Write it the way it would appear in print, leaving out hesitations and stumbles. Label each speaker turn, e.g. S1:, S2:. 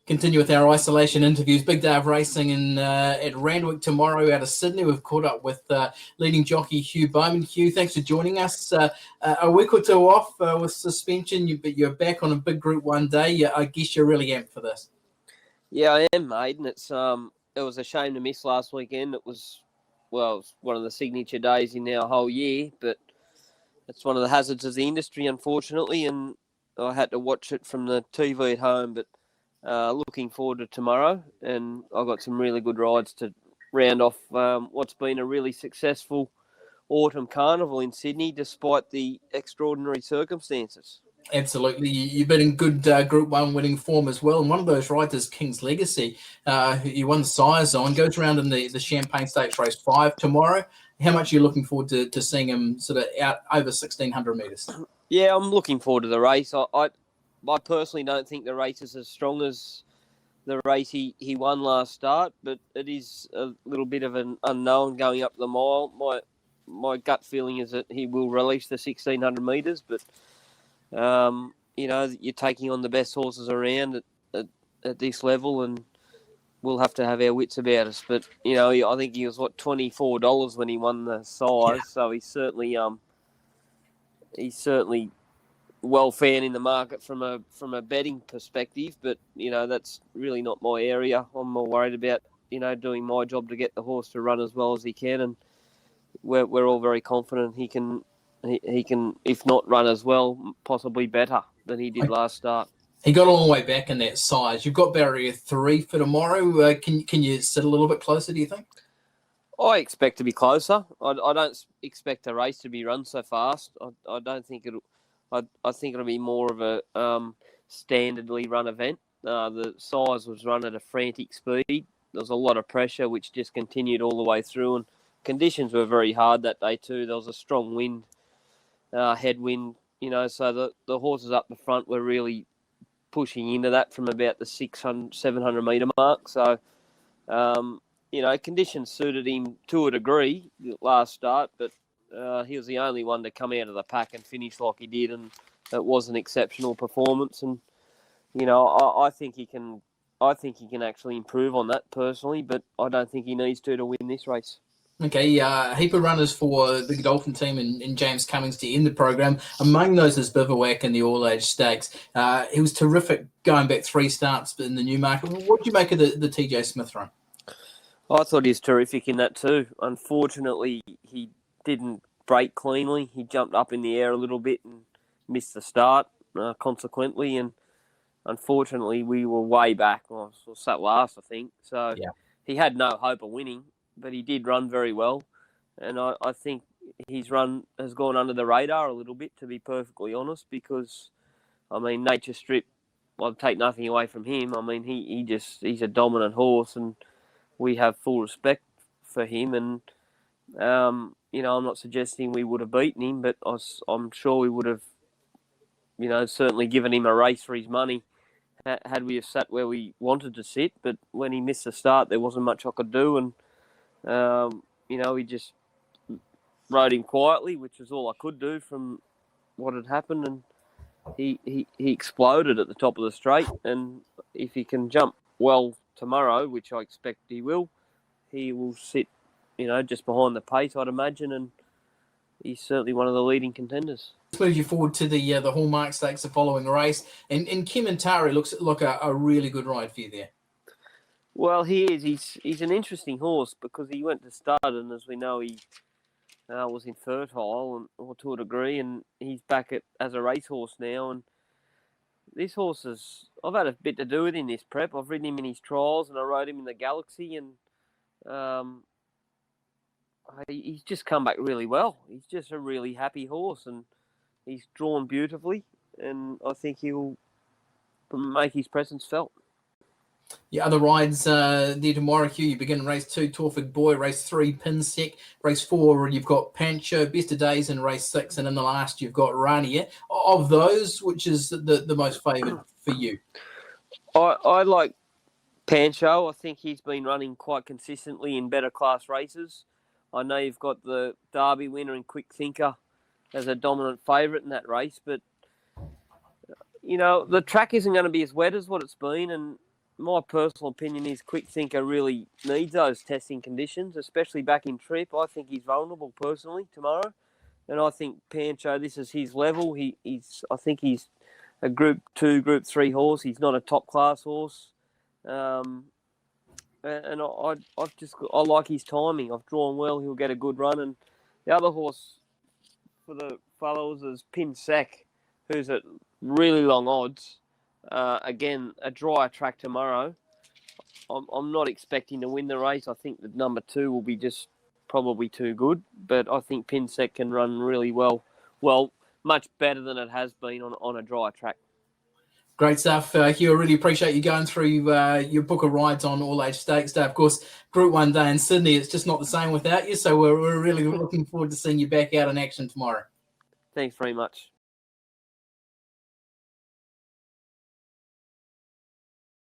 S1: Continue with our isolation interviews. Big day of racing at Randwick tomorrow out of Sydney. We've caught up with leading jockey Hugh Bowman. Hugh, thanks for joining us. A week or two off with suspension, but you're back on a big Group 1 day. I guess you're really amped for this.
S2: Yeah, I am, Aidan. It was a shame to miss last weekend. It was one of the signature days in our whole year, but it's one of the hazards of the industry, unfortunately, and I had to watch it from the TV at home, but looking forward to tomorrow, and I've got some really good rides to round off what's been a really successful autumn carnival in Sydney, despite the extraordinary circumstances.
S1: Absolutely. You've been in good Group 1 winning form as well, and one of those rides is King's Legacy. You won the Sires on, goes around in the Champagne Stakes Race 5 tomorrow. How much are you looking forward to seeing him sort of out over 1,600 metres?
S2: Yeah, I'm looking forward to the race. I personally don't think the race is as strong as the race he won last start, but it is a little bit of an unknown going up the mile. My gut feeling is that he will release the 1,600 metres, but you're taking on the best horses around at this level, and we'll have to have our wits about us. But I think he was $24 when he won the Sires, so he's certainly well fan in the market from a betting perspective, but that's really not my area. I'm more worried about doing my job to get the horse to run as well as he can, and we're all very confident he can if not run as well, possibly better than he did last start.
S1: He got a long way back in that size. You've got barrier 3 for tomorrow. Can you sit a little bit closer, do you think?
S2: I expect to be closer. I don't expect the race to be run so fast. I don't think it'll. I think it'll be more of a standardly run event. The Sires was run at a frantic speed. There was a lot of pressure, which just continued all the way through, and conditions were very hard that day too. There was a strong wind, headwind, so the horses up the front were really pushing into that from about the 600, 700 metre mark. So, conditions suited him to a degree last start, but he was the only one to come out of the pack and finish like he did, and it was an exceptional performance. And I think he can. I think he can actually improve on that personally, but I don't think he needs to win this race.
S1: Okay, a heap of runners for the Godolphin team and James Cummings to end the program. Among those is Bivouac in the All-Age Stakes. He was terrific going back 3 starts in the Newmarket. What do you make of the TJ Smith run?
S2: I thought he was terrific in that too. Unfortunately, he didn't break cleanly. He jumped up in the air a little bit and missed the start consequently. And unfortunately, we were way back. Well, sat last, I think. So He had no hope of winning, but he did run very well. And I think his run has gone under the radar a little bit, to be perfectly honest, because, Nature Strip, I'll take nothing away from him. He's a dominant horse, and we have full respect for him. And, I'm not suggesting we would have beaten him, but I'm sure we would have, certainly given him a race for his money had we have sat where we wanted to sit. But when he missed the start, there wasn't much I could do. And, he just rode him quietly, which was all I could do from what had happened. And he exploded at the top of the straight. And if he can jump well tomorrow, which I expect he will sit, just behind the pace, I'd imagine. And he's certainly one of the leading contenders.
S1: Let's move you forward to the Hallmark Stakes, the following race. And Kementari looks like a really good ride for you there.
S2: Well, he is. He's an interesting horse because he went to stud, and as we know, he was infertile or to a degree, and he's back as a racehorse now. And this horse I've had a bit to do with in this prep. I've ridden him in his trials, and I rode him in the Galaxy, and he's just come back really well. He's just a really happy horse, and he's drawn beautifully, and I think he'll make his presence felt.
S1: Yeah, other rides there tomorrow, Hugh. You begin race 2, Torfig Boy, race 3, Pinsec, race 4, you've got Pancho, Best of Days in race 6, and in the last you've got Rania. Of those, which is the most favoured for you?
S2: I like Pancho. I think he's been running quite consistently in better class races. I know you've got the Derby winner and Quick Thinker as a dominant favourite in that race, but the track isn't going to be as wet as what it's been, and my personal opinion is Quick Thinker really needs those testing conditions, especially back in trip. I think he's vulnerable personally tomorrow, and I think Pancho, this is his level. I think he's a Group 2, Group 3 horse. He's not a top class horse, and I like his timing. I've drawn well. He'll get a good run, and the other horse for the fellows is Pin Sec, who's at really long odds. Again, a drier track tomorrow. I'm not expecting to win the race. I think that number 2 will be just probably too good, but I think Pinsec can run really well. Well, much better than it has been on a dry track.
S1: Great stuff, Hugh. I really appreciate you going through your book of rides on All Age Stakes Day. Of course, Group 1 Day in Sydney, it's just not the same without you, so we're really looking forward to seeing you back out in action tomorrow.
S2: Thanks very much.